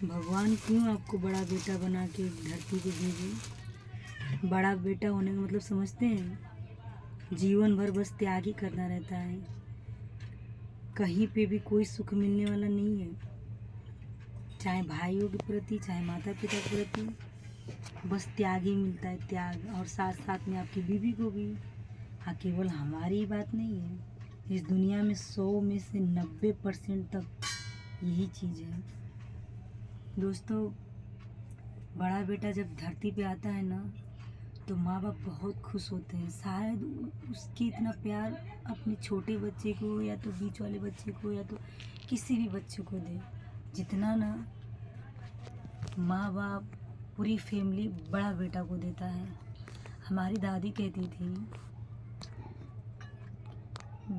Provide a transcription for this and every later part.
भगवान क्यों आपको बड़ा बेटा बना के धरती पे भेजे? बड़ा बेटा होने का मतलब समझते हैं? जीवन भर बस त्याग ही करना रहता है। कहीं पे भी कोई सुख मिलने वाला नहीं है, चाहे भाइयों के प्रति चाहे माता पिता के प्रति। बस त्याग ही मिलता है, त्याग। और साथ साथ में आपकी बीवी को भी। हाँ, केवल हमारी ही बात नहीं है, इस दुनिया में 100 में से 90% तक यही चीज़ है। दोस्तों, बड़ा बेटा जब धरती पे आता है ना, तो माँ बाप बहुत खुश होते हैं। शायद उसके इतना प्यार अपने छोटे बच्चे को या तो बीच वाले बच्चे को या तो किसी भी बच्चे को दे, जितना ना माँ बाप पूरी फैमिली बड़ा बेटा को देता है। हमारी दादी कहती थी,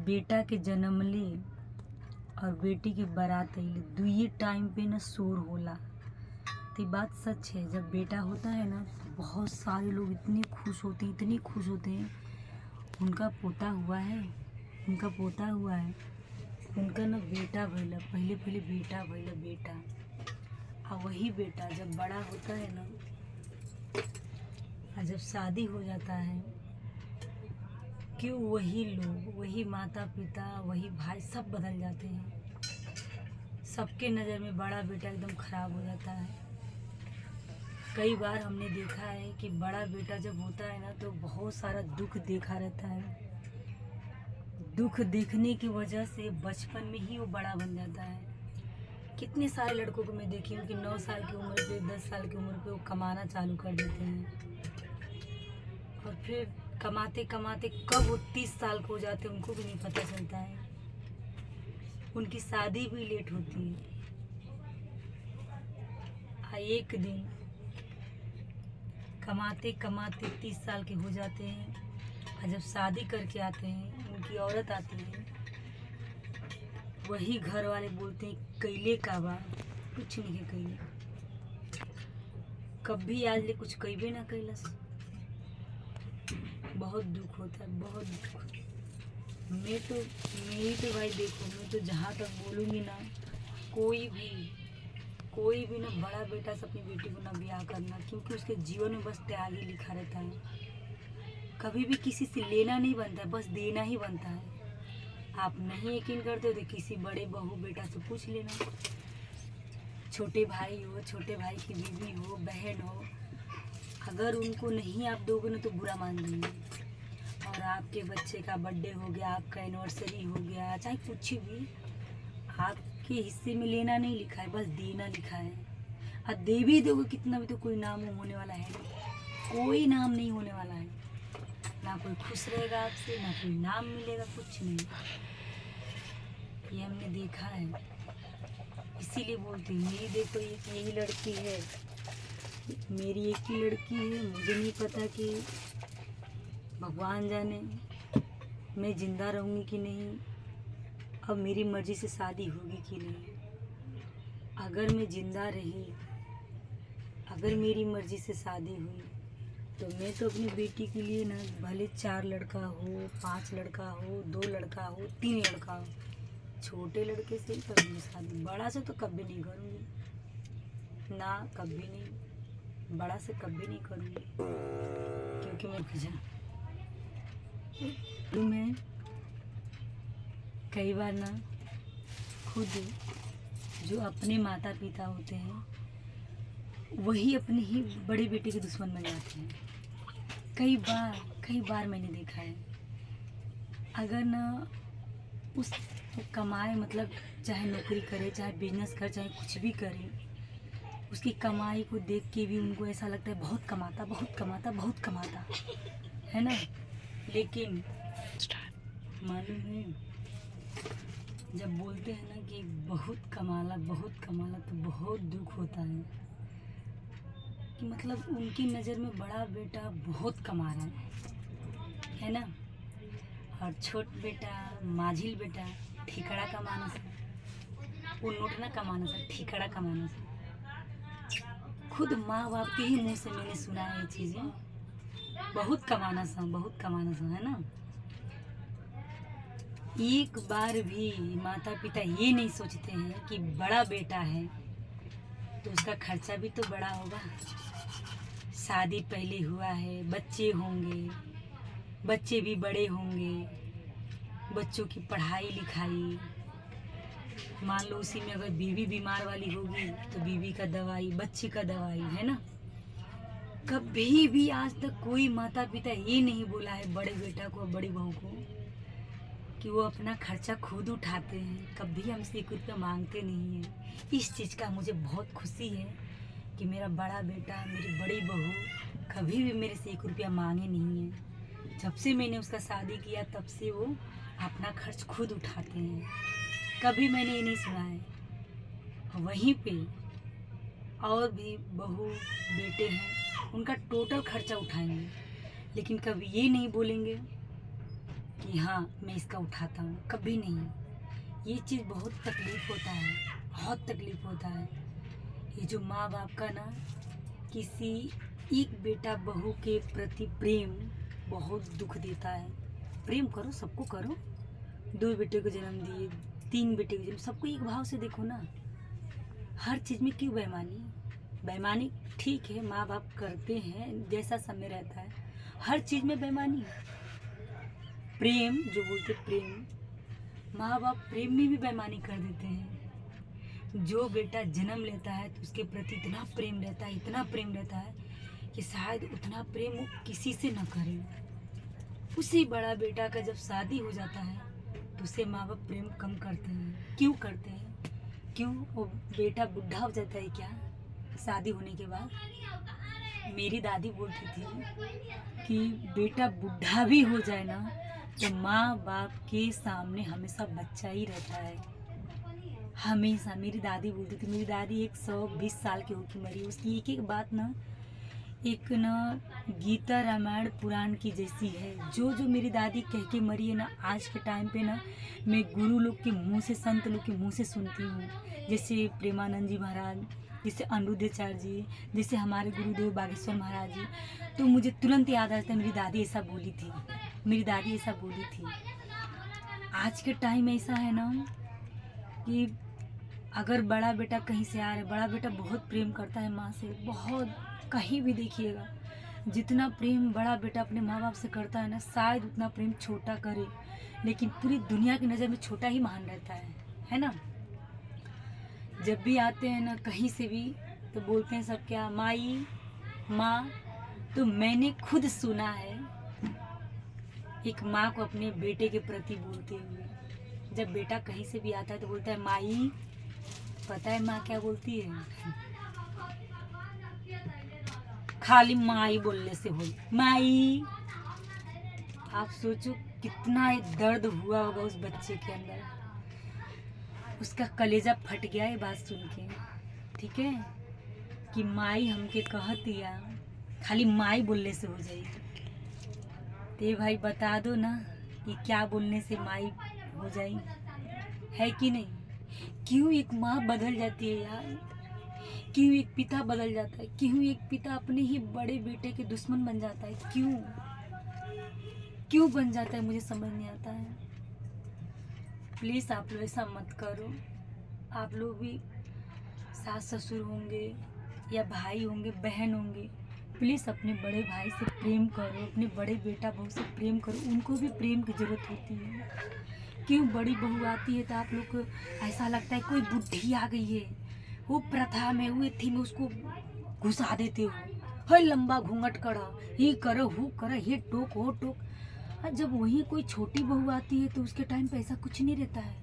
बेटा के जन्म ले और बेटी के बारात अइले, दुइये टाइम पे ना शोर होला। तो बात सच है। जब बेटा होता है ना, बहुत सारे लोग इतने खुश होते हैं, इतने खुश होते हैं। उनका पोता हुआ है, उनका पोता हुआ है, उनका ना बेटा भइला, पहले पहले बेटा भइला, बेटा। और वही बेटा जब बड़ा होता है ना, और जब शादी हो जाता है, क्यों वही लोग, वही माता पिता, वही भाई सब बदल जाते हैं। सबके नज़र में बड़ा बेटा एकदम खराब हो जाता है। कई बार हमने देखा है कि बड़ा बेटा जब होता है ना, तो बहुत सारा दुख देखा रहता है। दुख देखने की वजह से बचपन में ही वो बड़ा बन जाता है। कितने सारे लड़कों को मैं देखी हूँ कि 9 साल की उम्र पे, 10 साल की उम्र पे वो कमाना चालू कर देते हैं, और फिर कमाते कमाते कब वो 30 साल के हो जाते हैं उनको भी नहीं पता चलता है। उनकी शादी भी लेट होती है। एक दिन कमाते कमाते 30 साल के हो जाते हैं, और जब शादी करके आते हैं, उनकी औरत आती है, वही घर वाले बोलते हैं कैले का बा, कुछ नहीं है कैले, कभी आज ले कुछ कैबे ना कैलस। बहुत दुख होता है, बहुत दुख। मेरी तो भाई देखो, मैं तो जहाँ तक बोलूँगी ना, कोई भी ना बड़ा बेटा से अपनी बेटी को ना ब्याह करना, क्योंकि उसके जीवन में बस त्याग ही लिखा रहता है। कभी भी किसी से लेना नहीं बनता है, बस देना ही बनता है। आप नहीं यकीन करते हो तो किसी बड़े बहू बेटा से पूछ लेना, छोटे भाई हो, छोटे भाई की बीवी हो, बहन हो, अगर उनको नहीं आप दोगे ना तो बुरा मान देंगे। और आपके बच्चे का बर्थडे हो गया, आपका एनिवर्सरी हो गया, चाहे कुछ भी, आपके हिस्से में लेना नहीं लिखा है, बस देना लिखा है। और दे भी दोगे कितना भी तो कोई नाम होने वाला है नहीं, कोई नाम नहीं होने वाला है। ना कोई खुश रहेगा आपसे, ना कोई नाम मिलेगा, कुछ नहीं। ये हमने देखा है, इसीलिए बोलते हैं मेरी देखो यही लड़की है, मेरी एक ही लड़की है। मुझे नहीं पता कि भगवान जाने मैं ज़िंदा रहूँगी कि नहीं, अब मेरी मर्ज़ी से शादी होगी कि नहीं। अगर मैं ज़िंदा रही, अगर मेरी मर्ज़ी से शादी हुई, तो मैं तो अपनी बेटी के लिए ना, भले 4 लड़का हो, 5 लड़का हो, 2 लड़का हो, 3 लड़का हो, छोटे लड़के से ही करूँगी शादी। बड़ा से तो कभी नहीं करूँगी ना, कभी नहीं, बड़ा से कभी नहीं करूँगी, क्योंकि मैं कई बार ना खुद जो अपने माता पिता होते हैं, वही अपने ही बड़े बेटे के दुश्मन बन जाते हैं। कई बार मैंने देखा है। अगर ना उस कमाए, मतलब चाहे नौकरी करे, चाहे बिजनेस करे, चाहे कुछ भी करे, उसकी कमाई को देख के भी उनको ऐसा लगता है बहुत कमाता, बहुत कमाता, बहुत कमाता है ना। लेकिन मालूम है, जब बोलते हैं ना कि बहुत कमाला, बहुत कमाला, तो बहुत दुख होता है कि मतलब उनकी नज़र में बड़ा बेटा बहुत कमा रहा है ना, और छोट बेटा, माझिल बेटा ठिकड़ा कमाना से, वो नोट ना कमाना से, ठिकड़ा कमाना से। खुद माँ बाप के ही मुँह से मैंने सुना है ये चीज़ें, बहुत कमाना सा, बहुत कमाना सा, है ना। एक बार भी माता पिता ये नहीं सोचते हैं कि बड़ा बेटा है, तो उसका खर्चा भी तो बड़ा होगा। शादी पहले हुआ है, बच्चे होंगे, बच्चे भी बड़े होंगे, बच्चों की पढ़ाई लिखाई, मान लो उसी में अगर बीवी बीमार वाली होगी तो बीवी का दवाई, बच्चे का दवाई, है ना। कभी भी आज तक कोई माता पिता ये नहीं बोला है बड़े बेटा को, बड़ी बहू को, कि वो अपना खर्चा खुद उठाते हैं, कभी हमसे 1 रुपया मांगते नहीं है। इस चीज़ का मुझे बहुत खुशी है कि मेरा बड़ा बेटा, मेरी बड़ी बहू कभी भी मेरे से 1 रुपया मांगे नहीं है। जब से मैंने उसका शादी किया तब से वो अपना खर्च खुद उठाते हैं, कभी मैंने ये नहीं सुना है। वहीं पे और भी बहू बेटे हैं, उनका टोटल खर्चा उठाएंगे, लेकिन कभी ये नहीं बोलेंगे कि हाँ मैं इसका उठाता हूँ, कभी नहीं। ये चीज़ बहुत तकलीफ़ होता है, बहुत तकलीफ़ होता है। ये जो माँ बाप का ना किसी एक बेटा बहू के प्रति प्रेम बहुत दुख देता है। प्रेम करो, सबको करो, 2 बेटे को जन्म दिए, 3 बेटे को जन्म, सबको एक भाव से देखो ना। हर चीज़ में क्यों बेईमानी? बेईमानी ठीक है, माँ बाप करते हैं जैसा समय रहता है, हर चीज़ में बेईमानी। प्रेम जो बोलते प्रेम, माँ बाप प्रेम में भी बेईमानी कर देते हैं। जो बेटा जन्म लेता है तो उसके प्रति इतना प्रेम रहता है, इतना प्रेम रहता है कि शायद उतना प्रेम वो किसी से न करे। उसी बड़ा बेटा का जब शादी हो जाता है तो उसे माँ बाप प्रेम कम करते हैं। क्यों करते हैं? क्यों? वो बेटा बुढ़ा हो जाता है क्या शादी होने के बाद? मेरी दादी बोलती थी कि बेटा बुढ़ा भी हो जाए ना तो माँ बाप के सामने हमेशा बच्चा ही रहता है, हमेशा। मेरी दादी बोलती थी, मेरी दादी 120 साल की होकर मरी। उसकी एक एक बात ना, एक ना गीता रामायण पुराण की जैसी है। जो जो मेरी दादी कह के मरी है ना, आज के टाइम पे ना मैं गुरु लोग के मुंह से, संत लोग के मुंह से सुनती हूँ। जैसे प्रेमानंद जी महाराज, जैसे अनिरुद्धाचार्य जी, जैसे हमारे गुरुदेव बागेश्वर महाराज जी, तो मुझे तुरंत याद आता है मेरी दादी ऐसा बोली थी, मेरी दादी ऐसा बोली थी। आज के टाइम ऐसा है ना कि अगर बड़ा बेटा कहीं से आ रहा है, बड़ा बेटा बहुत प्रेम करता है माँ से, बहुत। कहीं भी देखिएगा, जितना प्रेम बड़ा बेटा अपने माँ बाप से करता है ना, शायद उतना प्रेम छोटा करे, लेकिन पूरी दुनिया की नज़र में छोटा ही महान रहता है ना। जब भी आते हैं ना कहीं से भी तो बोलते हैं सब क्या, माई माँ। तो मैंने खुद सुना है एक माँ को अपने बेटे के प्रति बोलते हुए, जब बेटा कहीं से भी आता है तो बोलता है माई। पता है माँ क्या बोलती है? खाली माई बोलने से हो, माई। आप सोचो कितना एक दर्द हुआ होगा उस बच्चे के अंदर, उसका कलेजा फट गया है बात सुन के, ठीक है, कि माई हमके कह दिया, खाली माई बोलने से हो जाएगी। ते भाई बता दो ना कि क्या बोलने से माई हो जाएगी, है कि नहीं? क्यों एक माँ बदल जाती है यार? क्यों एक पिता बदल जाता है? क्यों एक पिता अपने ही बड़े बेटे के दुश्मन बन जाता है? क्यों बन जाता है? मुझे समझ नहीं आता है। प्लीज़ आप लोग ऐसा मत करो। आप लोग भी सास ससुर होंगे या भाई होंगे, बहन होंगे, प्लीज़ अपने बड़े भाई से प्रेम करो, अपने बड़े बेटा बहू से प्रेम करो। उनको भी प्रेम की ज़रूरत होती है। क्यों बड़ी बहू आती है तो आप लोग को ऐसा लगता है कोई बुढ़ी आ गई है, वो प्रथा में, वो थी में उसको घुसा देते हो, हर लंबा घूंघट करा, ये करो वो करो, ये टोक वो टोक। और जब वहीं कोई छोटी बहू आती है तो उसके टाइम पे ऐसा कुछ नहीं रहता है।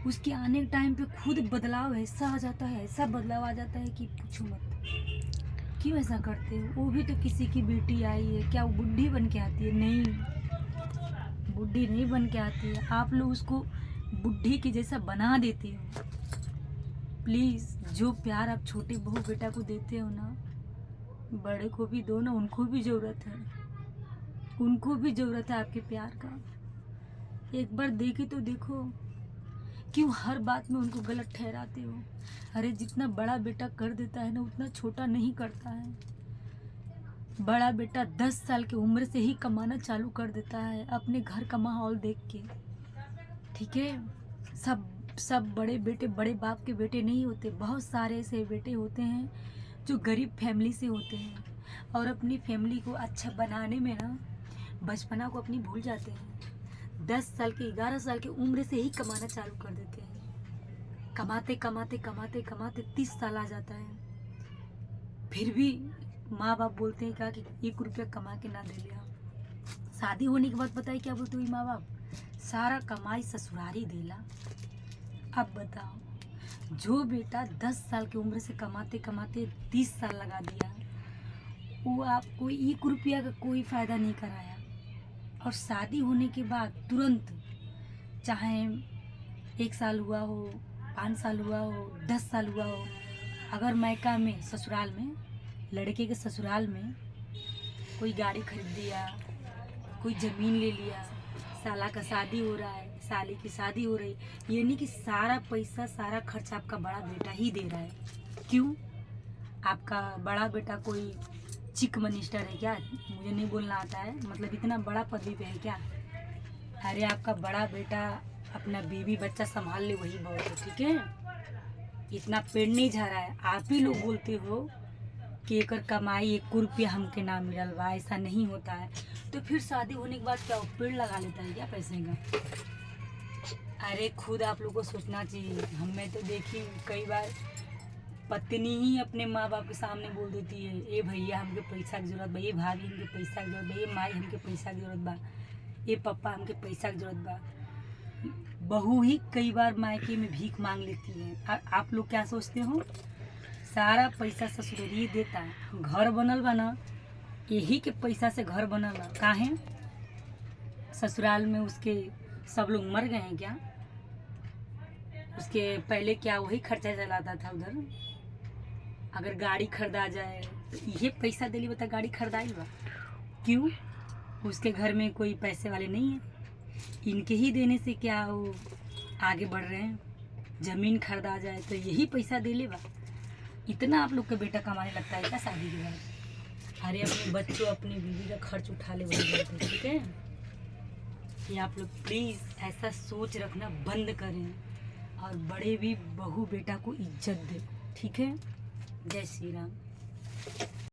उसके आने के टाइम पे खुद बदलाव ऐसा आ जाता है, ऐसा बदलाव आ जाता है कि पूछो मत। क्यों ऐसा करते हो? वो भी तो किसी की बेटी आई है, क्या वो बुढ़ी बन के आती है? नहीं, बुढ़ी नहीं बन के आती है। आप लोग उसको बुढ़ी की जैसा बना देते हो। प्लीज़ जो प्यार आप छोटे बहू बेटा को देते हो ना, बड़े को भी दो ना, उनको भी ज़रूरत है, उनको भी ज़रूरत है आपके प्यार का। एक बार देखे तो देखो, क्यों हर बात में उनको गलत ठहराते हो? अरे जितना बड़ा बेटा कर देता है ना, उतना छोटा नहीं करता है। बड़ा बेटा 10 साल की उम्र से ही कमाना चालू कर देता है, अपने घर का माहौल देख के, ठीक है। सब सब बड़े बेटे बड़े बाप के बेटे नहीं होते। बहुत सारे ऐसे बेटे होते हैं जो गरीब फैमिली से होते हैं और अपनी फैमिली को अच्छा बनाने में ना बचपना को अपनी भूल जाते हैं। 10 साल के 11 साल की उम्र से ही कमाना चालू कर देते हैं। कमाते कमाते कमाते कमाते 30 साल आ जाता है, फिर भी माँ बाप बोलते हैं क्या कि 1 रुपया कमा के ना दे लिया। शादी होने के बाद पता है क्या बोलते हुई माँ बाप, सारा कमाई ससुरारी देला। अब बताओ, जो बेटा 10 साल की उम्र से कमाते कमाते 30 साल लगा दिया, वो आपको 1 रुपया का कोई फ़ायदा नहीं कराया, और शादी होने के बाद तुरंत, चाहे 1 साल हुआ हो, 5 साल हुआ हो, 10 साल हुआ हो, अगर मायका में ससुराल में, लड़के के ससुराल में कोई गाड़ी खरीद दिया, कोई ज़मीन ले लिया, साला का शादी हो रहा है, साली की शादी हो रही, यानी कि सारा पैसा सारा खर्च आपका बड़ा बेटा ही दे रहा है। क्यों? आपका बड़ा बेटा कोई चीफ मिनिस्टर है क्या? मुझे नहीं बोलना आता है, मतलब इतना बड़ा पदवी पे है क्या? अरे आपका बड़ा बेटा अपना बीवी बच्चा संभाल ले, वही बहुत है, ठीक है? इतना पेड़ नहीं झा है। आप ही लोग बोलते हो कि एकर कमाई 1 रुपया हमके ना मिलल बा, ऐसा नहीं होता है। तो फिर शादी होने के बाद क्या वो पेड़ लगा लेता है क्या पैसे का? अरे खुद आप लोग को सोचना चाहिए। हमें तो देखी कई बार पत्नी ही अपने माँ बाप के सामने बोल देती है, ए भैया हमके पैसा की जरूरत बा, ये भाभी हमके पैसा की जरूरत बा, ये माई हमके पैसा की जरूरत बा, ये पप्पा हमके पैसा की जरूरत बा। बहू ही कई बार मायके में भीख मांग लेती है। आप लोग क्या सोचते हो? सारा पैसा ससुरारी देता है। घर बनल बा ना, यही के पैसा से घर बनल है। काहे? ससुराल में उसके सब लोग मर गए हैं क्या? उसके पहले क्या वही खर्चा चलाता था उधर? अगर गाड़ी खरीदा जाए तो ये पैसा दिली बता गाड़ी खरीदाई बा। क्यों? उसके घर में कोई पैसे वाले नहीं है, इनके ही देने से क्या वो आगे बढ़ रहे हैं। ज़मीन खरीदा जाए तो यही पैसा दे ले बा। इतना आप लोग का बेटा कमाने लगता है क्या शादी के बाद? अरे अपने बच्चों अपनी बीवी का खर्च उठा ले, वही बोलते, ठीक है? ये आप लोग प्लीज़ ऐसा सोच रखना बंद करें और बड़े भी बहू बेटा को इज्जत दें, ठीक है? जय श्री राम।